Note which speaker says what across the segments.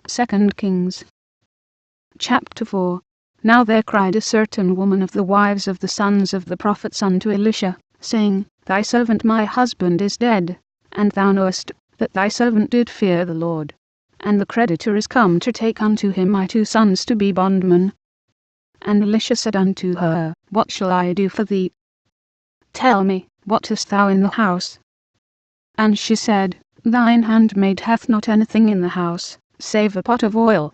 Speaker 1: 2 Kings chapter 4. Now there cried a certain woman of the wives of the sons of the prophets unto Elisha, saying, Thy servant my husband is dead, and thou knowest that thy servant did fear the Lord. And the creditor is come to take unto him my 2 sons to be bondmen. And Elisha said unto her, What shall I do for thee? Tell me, what hast thou in the house? And she said, Thine handmaid hath not anything in the house, save a pot of oil.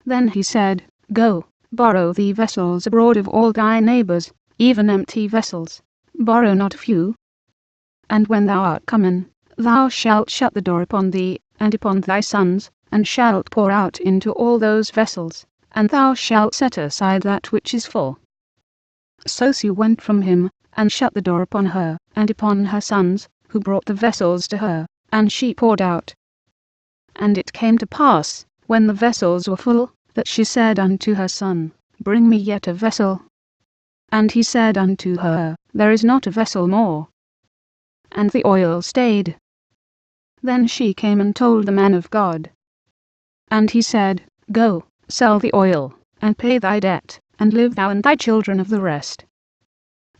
Speaker 1: Then he said, Go, borrow thee vessels abroad of all thy neighbours, even empty vessels, borrow not few. And when thou art come, thou shalt shut the door upon thee, and upon thy sons, and shalt pour out into all those vessels, and thou shalt set aside that which is full. So she went from him, and shut the door upon her, and upon her sons, who brought the vessels to her, and she poured out. And it came to pass, when the vessels were full, that she said unto her son, Bring me yet a vessel. And he said unto her, There is not a vessel more. And the oil stayed. Then she came and told the man of God. And he said, Go, sell the oil, and pay thy debt, and live thou and thy children of the rest.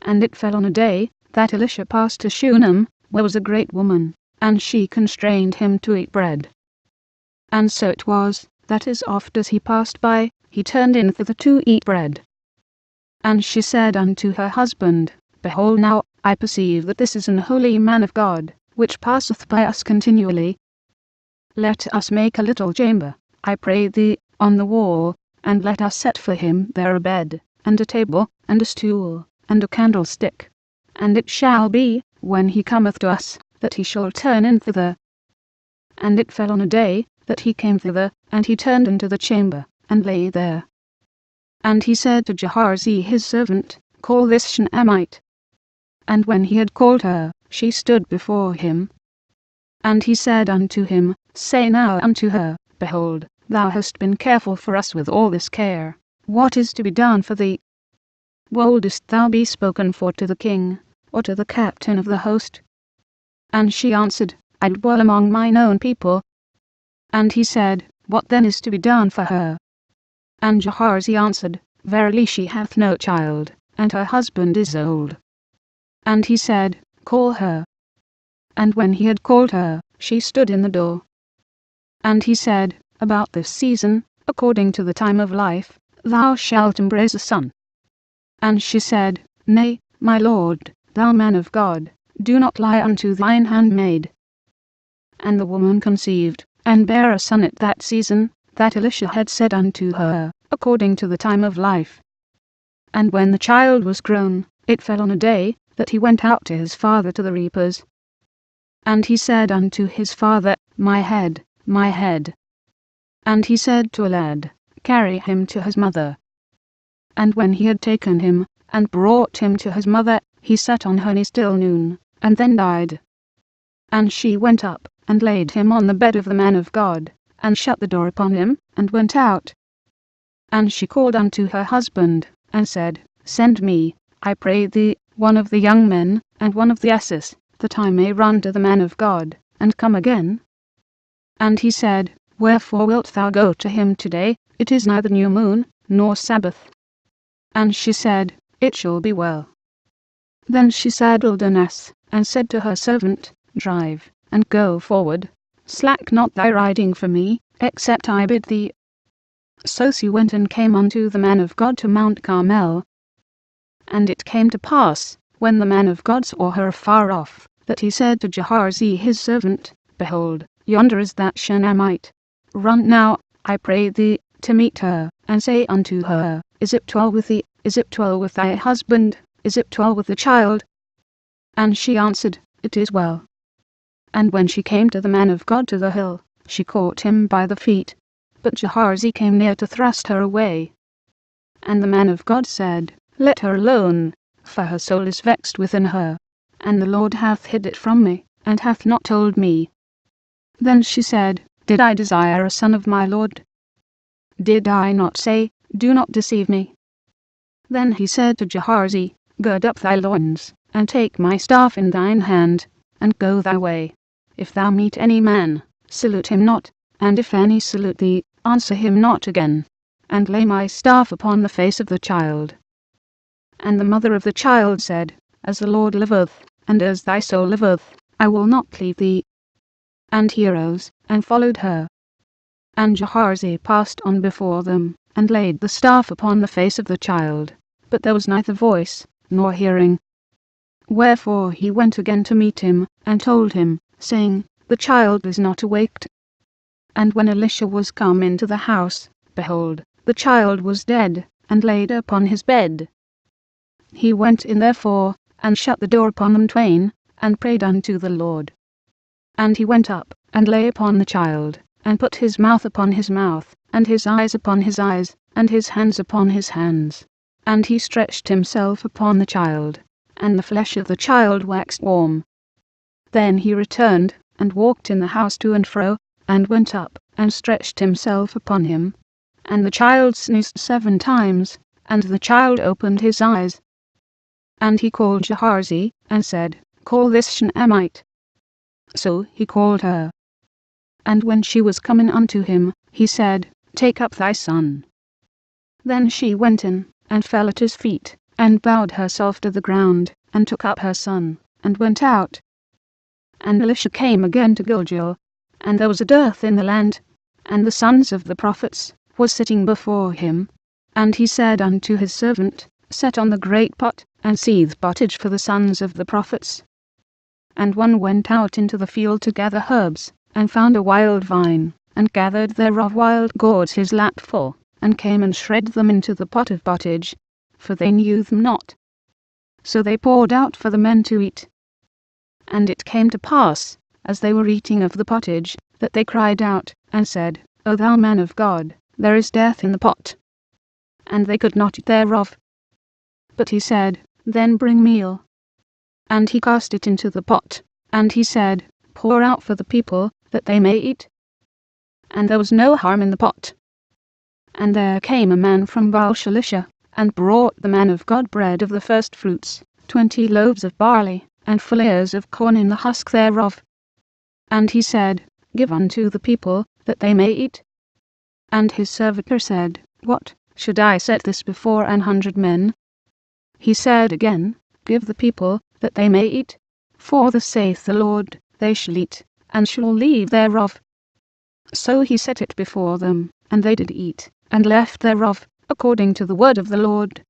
Speaker 1: And it fell on a day, that Elisha passed to Shunem, where was a great woman, and she constrained him to eat bread. And so it was, that as oft as he passed by, he turned in thither to eat bread. And she said unto her husband, Behold now, I perceive that this is an holy man of God, which passeth by us continually. Let us make a little chamber, I pray thee, on the wall, and let us set for him there a bed, and a table, and a stool, and a candlestick. And it shall be, when he cometh to us, that he shall turn in thither. And it fell on a day, that he came thither, and he turned into the chamber, and lay there. And he said to Gehazi his servant, Call this Shunammite. And when he had called her, she stood before him. And he said unto him, Say now unto her, Behold, thou hast been careful for us with all this care. What is to be done for thee? Wouldest thou be spoken for to the king, or to the captain of the host? And she answered, I dwell among mine own people. And he said, What then is to be done for her? And Gehazi answered, Verily she hath no child, and her husband is old. And he said, Call her. And when he had called her, she stood in the door. And he said, About this season, according to the time of life, thou shalt embrace a son. And she said, Nay, my lord, thou man of God, do not lie unto thine handmaid. And the woman conceived, and bare a son at that season, that Elisha had said unto her, according to the time of life. And when the child was grown, it fell on a day, that he went out to his father to the reapers. And he said unto his father, My head, my head. And he said to a lad, Carry him to his mother. And when he had taken him, and brought him to his mother, he sat on her knees till noon, and then died. And she went up, and laid him on the bed of the man of God, and shut the door upon him, and went out. And she called unto her husband, and said, Send me, I pray thee, one of the young men, and one of the asses, that I may run to the man of God, and come again. And he said, Wherefore wilt thou go to him today? It is neither new moon, nor Sabbath. And she said, It shall be well. Then she saddled an ass, and said to her servant, Drive, and go forward. Slack not thy riding for me, except I bid thee. So she went and came unto the man of God to Mount Carmel. And it came to pass, when the man of God saw her afar off, that he said to Gehazi his servant, Behold, yonder is that Shunammite. Run now, I pray thee, to meet her, and say unto her, Is it well with thee? Is it well with thy husband? Is it well with the child? And she answered, It is well. And when she came to the man of God to the hill, she caught him by the feet. But Gehazi came near to thrust her away. And the man of God said, Let her alone, for her soul is vexed within her, and the Lord hath hid it from me, and hath not told me. Then she said, Did I desire a son of my Lord? Did I not say, Do not deceive me? Then he said to Gehazi, Gird up thy loins, and take my staff in thine hand, and go thy way. If thou meet any man, salute him not, And if any salute thee, answer him not again, and lay my staff upon the face of the child. And the mother of the child said, As the Lord liveth, and as thy soul liveth, I will not leave thee. And he arose, and followed her. And Gehazi passed on before them, and laid the staff upon the face of the child, but there was neither voice, nor hearing. Wherefore he went again to meet him, and told him, saying, The child is not awaked. And when Elisha was come into the house, behold, the child was dead, and laid upon his bed. He went in therefore, and shut the door upon them twain, and prayed unto the Lord. And he went up, and lay upon the child, and put his mouth upon his mouth, and his eyes upon his eyes, and his hands upon his hands. And he stretched himself upon the child, and the flesh of the child waxed warm. Then he returned, and walked in the house to and fro, and went up, and stretched himself upon him. And the child sneezed 7 times, and the child opened his eyes. And he called Gehazi, and said, Call this Shunammite. So he called her. And when she was coming unto him, he said, Take up thy son. Then she went in, and fell at his feet, and bowed herself to the ground, and took up her son, and went out. And Elisha came again to Gilgal, and there was a dearth in the land, and the sons of the prophets were sitting before him. And he said unto his servant, Set on the great pot, and seethe pottage for the sons of the prophets. And one went out into the field to gather herbs, and found a wild vine, and gathered thereof wild gourds his lap full, and came and shred them into the pot of pottage, for they knew them not. So they poured out for the men to eat. And it came to pass, as they were eating of the pottage, that they cried out, and said, O thou man of God, there is death in the pot. And they could not eat thereof. But he said, Then bring meal. And he cast it into the pot, and he said, Pour out for the people, that they may eat. And there was no harm in the pot. And there came a man from Baal-shalisha, and brought the man of God bread of the firstfruits, 20 loaves of barley, and full ears of corn in the husk thereof. And he said, Give unto the people, that they may eat. And his servitor said, What, should I set this before 100 men? He said again, Give the people, that they may eat. For thus saith the Lord, they shall eat, and shall leave thereof. So he set it before them, and they did eat, and left thereof, according to the word of the Lord.